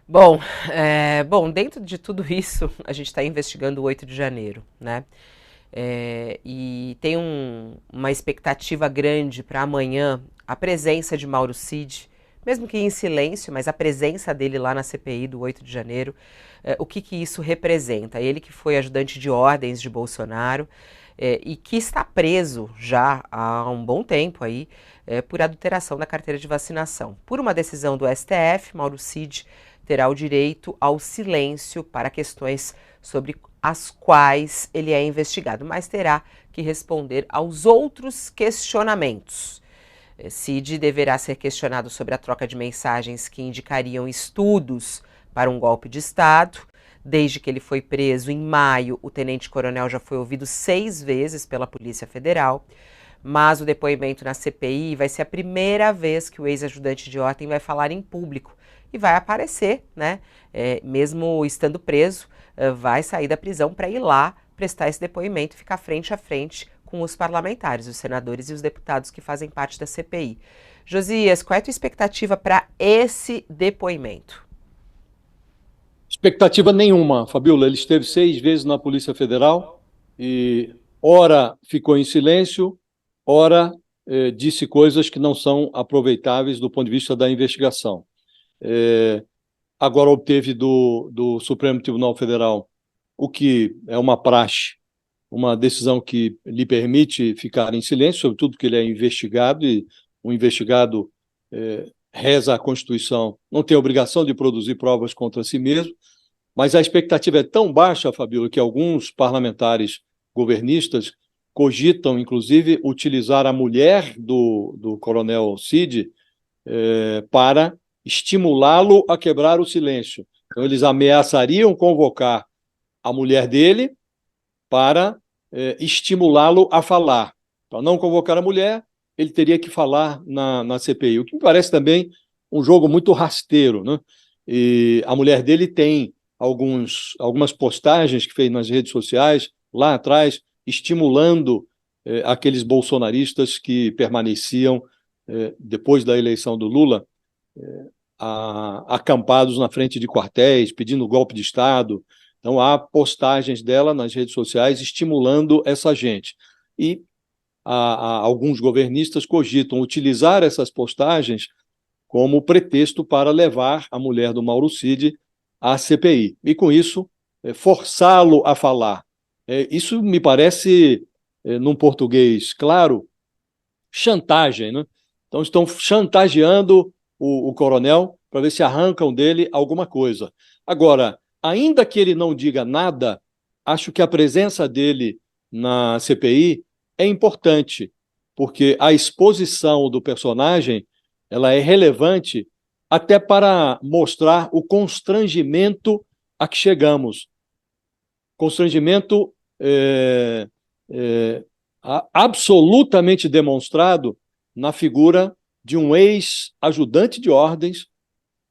Bom, dentro de tudo isso, a gente está investigando o 8 de janeiro, né? E tem uma expectativa grande para amanhã a presença de Mauro Cid, mesmo que em silêncio, mas a presença dele lá na CPI do 8 de janeiro, o que que isso representa? Ele que foi ajudante de ordens de Bolsonaro e que está preso já há um bom tempo aí por adulteração da carteira de vacinação. Por uma decisão do STF, Mauro Cid terá o direito ao silêncio para questões sobre as quais ele é investigado, mas terá que responder aos outros questionamentos. Cid deverá ser questionado sobre a troca de mensagens que indicariam estudos para um golpe de Estado. Desde que ele foi preso em maio, o tenente-coronel já foi ouvido 6 vezes pela Polícia Federal. Mas o depoimento na CPI vai ser a primeira vez que o ex-ajudante de ordem vai falar em público e vai aparecer, né? Mesmo estando preso, vai sair da prisão para ir lá prestar esse depoimento e ficar frente a frente com os parlamentares, os senadores e os deputados que fazem parte da CPI. Josias, qual é a tua expectativa para esse depoimento? Expectativa nenhuma, Fabiola. Ele esteve 6 vezes na Polícia Federal e, ora, ficou em silêncio, ora, disse coisas que não são aproveitáveis do ponto de vista da investigação. Agora obteve do Supremo Tribunal Federal o que é uma praxe, uma decisão que lhe permite ficar em silêncio, sobretudo que ele é investigado e o investigado reza a Constituição, não tem a obrigação de produzir provas contra si mesmo, mas a expectativa é tão baixa, Fabíola, que alguns parlamentares governistas cogitam, inclusive, utilizar a mulher do coronel Cid para estimulá-lo a quebrar o silêncio. Então, eles ameaçariam convocar a mulher dele para estimulá-lo a falar. Para não convocar a mulher, ele teria que falar na CPI, o que me parece também um jogo muito rasteiro, né? E a mulher dele tem algumas postagens que fez nas redes sociais, lá atrás, estimulando aqueles bolsonaristas que permaneciam, depois da eleição do Lula, acampados na frente de quartéis, pedindo golpe de Estado. Então, há postagens dela nas redes sociais estimulando essa gente. E alguns governistas cogitam utilizar essas postagens como pretexto para levar a mulher do Mauro Cid à CPI. E, com isso, forçá-lo a falar. Isso me parece, num português claro, chantagem, né? Então, estão chantageando o coronel para ver se arrancam dele alguma coisa. Agora, ainda que ele não diga nada, acho que a presença dele na CPI é importante, porque a exposição do personagem ela é relevante até para mostrar o constrangimento a que chegamos. Constrangimento é, absolutamente demonstrado na figura de um ex-ajudante de ordens,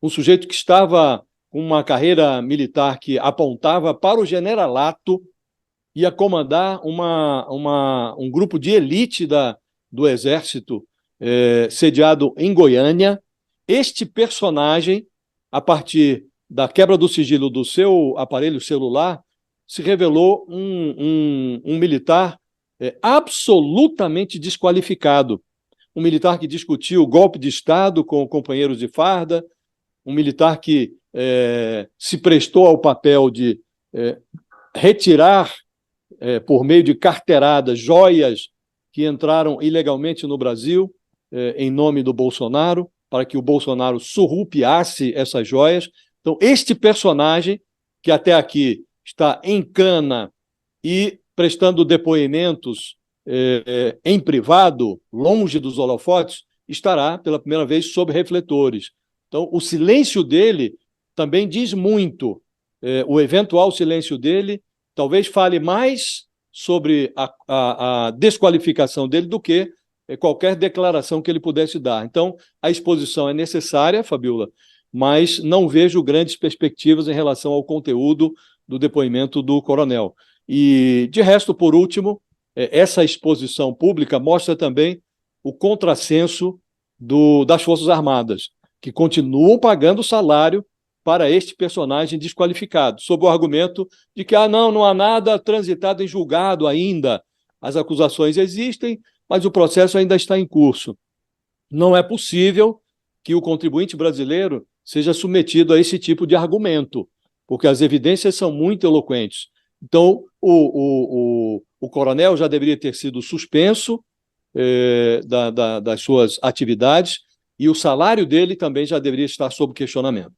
um sujeito que estava com uma carreira militar que apontava para o generalato, ia comandar um grupo de elite do Exército sediado em Goiânia. Este personagem, a partir da quebra do sigilo do seu aparelho celular, se revelou um militar absolutamente desqualificado. Um militar que discutiu o golpe de Estado com companheiros de farda, um militar que se prestou ao papel de retirar, por meio de carteiradas, joias que entraram ilegalmente no Brasil, em nome do Bolsonaro, para que o Bolsonaro surrupiasse essas joias. Então, este personagem, que até aqui está em cana e prestando depoimentos em privado, longe dos holofotes, estará pela primeira vez sob refletores. Então, o silêncio dele também diz muito. O eventual silêncio dele talvez fale mais sobre a desqualificação dele do que qualquer declaração que ele pudesse dar. Então, a exposição é necessária, Fabiola, mas não vejo grandes perspectivas em relação ao conteúdo do depoimento do coronel. E, de resto, por último, essa exposição pública mostra também o contrassenso das Forças Armadas, que continuam pagando salário para este personagem desqualificado, sob o argumento de que não há nada transitado em julgado ainda. As acusações existem, mas o processo ainda está em curso. Não é possível que o contribuinte brasileiro seja submetido a esse tipo de argumento, porque as evidências são muito eloquentes. Então, o coronel já deveria ter sido suspenso das suas atividades e o salário dele também já deveria estar sob questionamento.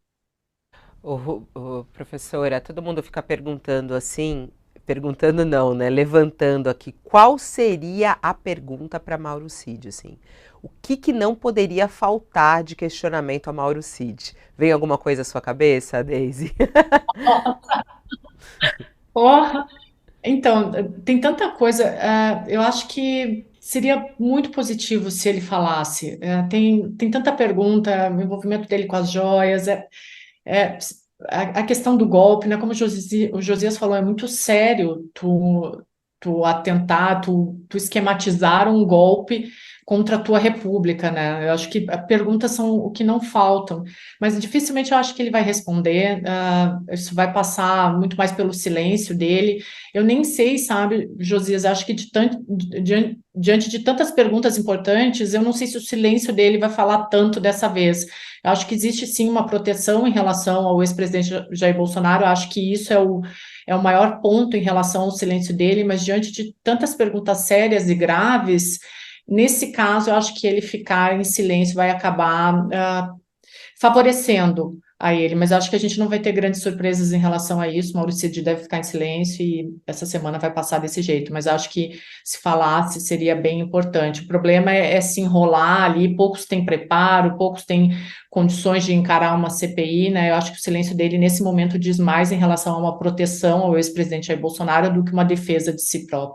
Professora, todo mundo fica perguntando assim, perguntando não, né? Levantando aqui, qual seria a pergunta para Mauro Cid, assim? O que não poderia faltar de questionamento a Mauro Cid? Vem alguma coisa à sua cabeça, Deise? Porra! Então, tem tanta coisa. Eu acho que seria muito positivo se ele falasse. Tem tanta pergunta, o envolvimento dele com as joias. É, a questão do golpe, né? Como o Josias falou, é muito sério tu atentar, tu esquematizar um golpe contra a tua república, né? Eu acho que perguntas são o que não faltam, mas dificilmente eu acho que ele vai responder. Isso vai passar muito mais pelo silêncio dele. Eu nem sei, sabe, Josias, acho que diante de tantas perguntas importantes, eu não sei se o silêncio dele vai falar tanto dessa vez. Eu acho que existe sim uma proteção em relação ao ex-presidente Jair Bolsonaro. Eu acho que isso é o maior ponto em relação ao silêncio dele, mas diante de tantas perguntas sérias e graves, nesse caso, eu acho que ele ficar em silêncio vai acabar favorecendo a ele, mas eu acho que a gente não vai ter grandes surpresas em relação a isso. Mauro Cid deve ficar em silêncio e essa semana vai passar desse jeito, mas eu acho que se falasse seria bem importante. O problema é se enrolar ali, poucos têm preparo, poucos têm condições de encarar uma CPI, né? Eu acho que o silêncio dele nesse momento diz mais em relação a uma proteção ao ex-presidente Jair Bolsonaro do que uma defesa de si próprio.